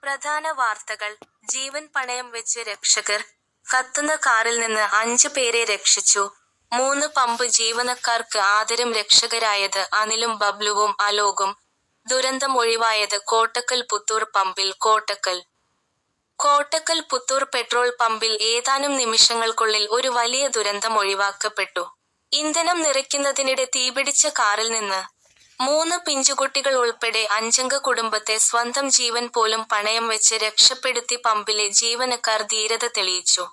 പ്രധാന വാർത്തകൾ. ജീവൻ പണയം വെച്ച് രക്ഷകർ. കത്തുന്ന കാറിൽ നിന്ന് 5 പേരെ രക്ഷിച്ചു. 3 പമ്പ് ജീവനക്കാർക്ക് ആദരം. രക്ഷകരായത് അനിലും ബബ്ലുവും അലോകും. ദുരന്തം ഒഴിവായത് കോട്ടക്കൽ പുത്തൂർ പമ്പിൽ. കോട്ടക്കൽ പുത്തൂർ പെട്രോൾ പമ്പിൽ ഏതാനും നിമിഷങ്ങൾക്കുള്ളിൽ ഒരു വലിയ ദുരന്തം ഒഴിവാക്കപ്പെട്ടു. ഇന്ധനം നിറയ്ക്കുന്നതിനിടെ തീപിടിച്ച കാറിൽ നിന്ന് 3 പിഞ്ചുകുട്ടികൾ ഉൾപ്പെടെ 5-അംഗ കുടുംബത്തെ സ്വന്തം ജീവൻ പോലും പണയം വെച്ച് രക്ഷപ്പെടുത്തി പമ്പിലെ ജീവനക്കാർ ധീരത തെളിയിച്ചു.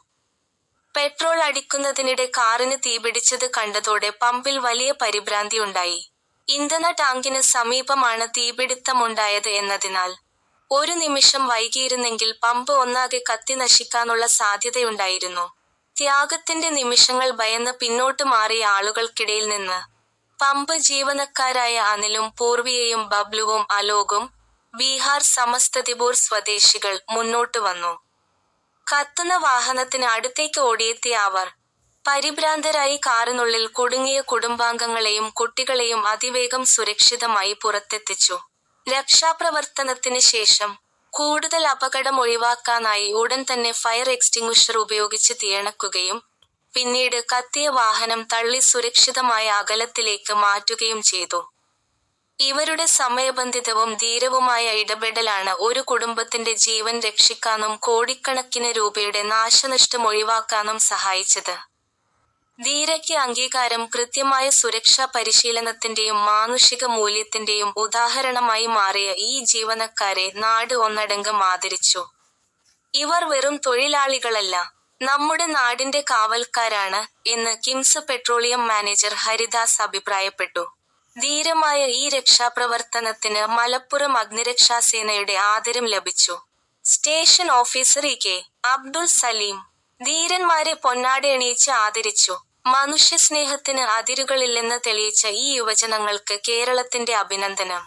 പെട്രോൾ അടിക്കുന്നതിനിടെ കാറിന് തീപിടിച്ചത് കണ്ടതോടെ പമ്പിൽ വലിയ പരിഭ്രാന്തിയുണ്ടായി. ഇന്ധന ടാങ്കിന് സമീപമാണ് തീപിടുത്തമുണ്ടായത് എന്നതിനാൽ ഒരു നിമിഷം വൈകിയിരുന്നെങ്കിൽ പമ്പ് ഒന്നാകെ കത്തി നശിക്കാനുള്ള സാധ്യതയുണ്ടായിരുന്നു. ത്യാഗത്തിന്റെ നിമിഷങ്ങൾ ഭയന്ന് പിന്നോട്ട് മാറിയ ആളുകൾക്കിടയിൽ നിന്ന് പമ്പ് ജീവനക്കാരായ അനിലും പൂർവിയയും ബബ്ലുവും അലോകും, ബീഹാർ സമസ്തതിപൂർ സ്വദേശികൾ, മുന്നോട്ട് വന്നു. കത്തുന്ന വാഹനത്തിന് അടുത്തേക്ക് ഓടിയെത്തിയ അവർ പരിഭ്രാന്തരായി കാറിനുള്ളിൽ കുടുങ്ങിയ കുടുംബാംഗങ്ങളെയും കുട്ടികളെയും അതിവേഗം സുരക്ഷിതമായി പുറത്തെത്തിച്ചു. രക്ഷാപ്രവർത്തനത്തിന് ശേഷം കൂടുതൽ അപകടം ഒഴിവാക്കാനായി ഉടൻ തന്നെ ഫയർ എക്സ്റ്റിങ്വിഷർ ഉപയോഗിച്ച് തീയണക്കുകയും പിന്നീട് കത്തിയ വാഹനം തള്ളി സുരക്ഷിതമായ അകലത്തിലേക്ക് മാറ്റുകയും ചെയ്തു. ഇവരുടെ സമയബന്ധിതവും ധീരവുമായ ഇടപെടലാണ് ഒരു കുടുംബത്തിന്റെ ജീവൻ രക്ഷിക്കാനും കോടിക്കണക്കിന് രൂപയുടെ നാശനഷ്ടം ഒഴിവാക്കാനും സഹായിച്ചത്. ധീരയ്ക്ക് അംഗീകാരം. കൃത്യമായ സുരക്ഷാ പരിശീലനത്തിന്റെയും മാനുഷിക മൂല്യത്തിന്റെയും ഉദാഹരണമായി മാറിയ ഈ ജീവനക്കാരെ നാട് ഒന്നടങ്കം ആദരിച്ചു. ഇവർ വെറും തൊഴിലാളികളല്ല, നമ്മുടെ നാടിന്റെ കാവൽക്കാരാണ് എന്ന് കിംസ് പെട്രോളിയം മാനേജർ ഹരിദാസ് അഭിപ്രായപ്പെട്ടു. ധീരമായ ഈ രക്ഷാപ്രവർത്തനത്തിന് മലപ്പുറം അഗ്നിരക്ഷാസേനയുടെ ആദരം ലഭിച്ചു. Station officer K. Abdul Saleem ധീരന്മാരെ പൊന്നാടയണിയിച്ച് ആദരിച്ചു. മനുഷ്യസ്നേഹത്തിന് അതിരുകളില്ലെന്ന് തെളിയിച്ച ഈ യുവജനങ്ങൾക്ക് കേരളത്തിന്റെ അഭിനന്ദനം.